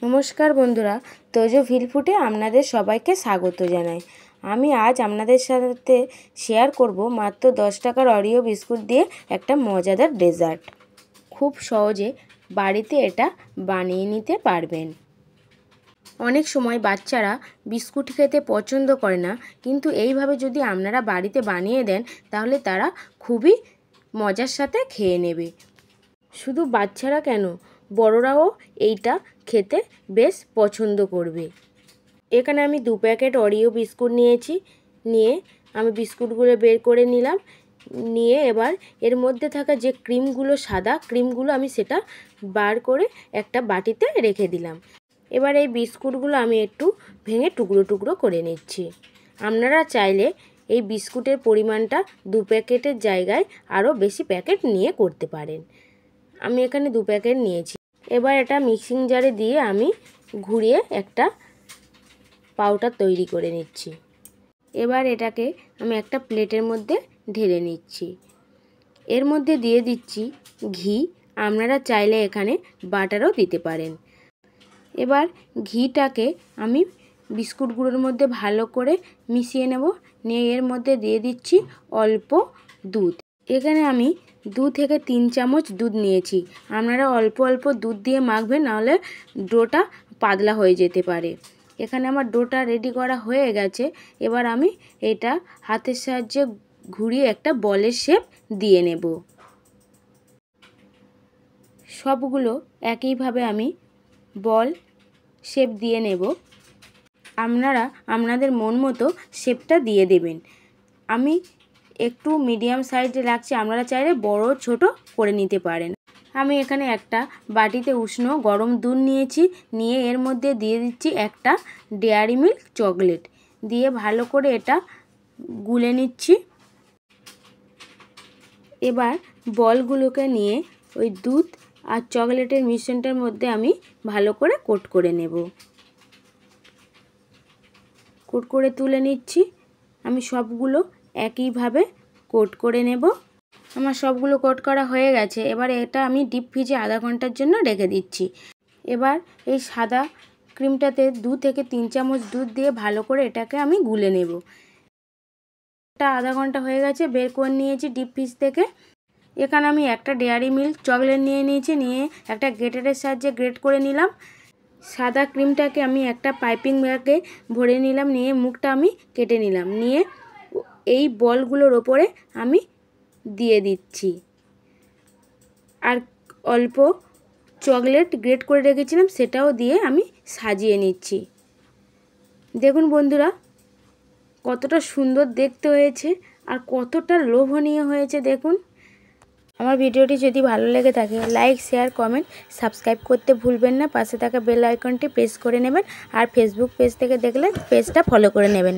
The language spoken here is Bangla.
নমস্কার বন্ধুরা, তোজো ভিলফুটে আপনাদের সবাইকে স্বাগত জানাই। আমি আজ আপনাদের সাথে শেয়ার করব মাত্র 10 টাকার অরিও বিস্কুট দিয়ে একটা মজাদার ডেজার্ট। খুব সহজে বাড়িতে এটা বানিয়ে নিতে পারবেন। অনেক সময় বাচ্চারা বিস্কুট খেতে পছন্দ করে না, কিন্তু এইভাবে যদি আপনারা বাড়িতে বানিয়ে দেন তাহলে তারা খুবই মজার সাথে খেয়ে নেবে। শুধু বাচ্চারা কেন, বড়রাও এইটা খেতে বেশ পছন্দ করবে। এখানে আমি 2 প্যাকেট অরিও বিস্কুট নিয়েছি। নিয়ে আমি বিস্কুটগুলো বের করে নিলাম। নিয়ে এবার এর মধ্যে থাকা যে ক্রিমগুলো, সাদা ক্রিমগুলো, আমি সেটা বার করে একটা বাটিতে রেখে দিলাম। এবার এই বিস্কুটগুলো আমি একটু ভেঙে টুকরো টুকরো করে নিচ্ছি। আপনারা চাইলে এই বিস্কুটের পরিমাণটা 2 প্যাকেটের জায়গায় আরও বেশি প্যাকেট নিয়ে করতে পারেন। আমি এখানে 2 প্যাকেট নিয়েছি। এবার এটা মিক্সিং জারে দিয়ে আমি ঘুরিয়ে একটা পাউডার তৈরি করে নিচ্ছি। এবার এটাকে আমি একটা প্লেটের মধ্যে ঢেলে নিচ্ছি। এর মধ্যে দিয়ে দিচ্ছি ঘি। আপনারা চাইলে এখানে বাটারও দিতে পারেন। এবার ঘিটাকে আমি বিস্কুটগুলোর মধ্যে ভালো করে মিশিয়ে নেব। নিয়ে এর মধ্যে দিয়ে দিচ্ছি অল্প দুধ। এখানে আমি 2 থেকে 3 চামচ দুধ নিয়েছি। আপনারা অল্প অল্প দুধ দিয়ে মাখবেন, নাহলে ডোটা পাতলা হয়ে যেতে পারে। এখানে আমার ডোটা রেডি করা হয়ে গেছে। এবার আমি এটা হাতের সাহায্যে ঘুরিয়ে একটা বলের শেপ দিয়ে নেব। সবগুলো একইভাবে আমি বল শেপ দিয়ে নেব। আপনারা আপনাদের মন মতো শেপটা দিয়ে দেবেন। আমি একটু মিডিয়াম সাইজে রাখছি, আপনারা চাইলে বড় ছোট করে নিতে পারেন। আমি এখানে একটা বাটিতে উষ্ণ গরম দুধ নিয়েছি। নিয়ে এর মধ্যে দিয়ে দিচ্ছি একটা ডেয়ারি মিল্ক চকলেট। দিয়ে ভালো করে এটা গুলে নিচ্ছি। এবার বলগুলোকে নিয়ে ওই দুধ আর চকলেটের মিশ্রণটার মধ্যে আমি ভালো করে কোট করে নেব। কোট করে তুলে নিচ্ছি। আমি সবগুলো একইভাবে কোট করে নেব। আমার সবগুলো কোট করা হয়ে গেছে। এবার এটা আমি ডিপ ফ্রিজে আধা ঘন্টার জন্য রেখে দিচ্ছি। এবার এই সাদা ক্রিমটাতে 2 থেকে 3 চামচ দুধ দিয়ে ভালো করে এটাকে আমি গুলে নেব। এটা আধা ঘন্টা হয়ে গেছে, বের করে নিয়েছি ডিপ ফ্রিজ থেকে। এখানে আমি একটা ডেয়ারি মিল্ক চকলেট নিয়ে নিয়েছি। নিয়ে একটা গ্রেটারের সাহায্যে গ্রেট করে নিলাম। সাদা ক্রিমটাকে আমি একটা পাইপিং ব্যাগে ভরে নিলাম। নিয়ে মুখটা আমি কেটে নিলাম। নিয়ে এই বলগুলোর ওপরে আমি দিয়ে দিচ্ছি। আর অল্প চকলেট গ্রেট করে রেখেছিলাম সেটাও দিয়ে আমি সাজিয়ে নিচ্ছি। দেখুন বন্ধুরা, কতটা সুন্দর দেখতে হয়েছে আর কতটা লোভনীয় হয়েছে দেখুন। আমার ভিডিওটি যদি ভালো লেগে থাকে লাইক, শেয়ার, কমেন্ট, সাবস্ক্রাইব করতে ভুলবেন না। পাশে থাকা বেল আইকনটি প্রেস করে নেবেন। আর ফেসবুক পেজ থেকে দেখলে পেজটা ফলো করে নেবেন।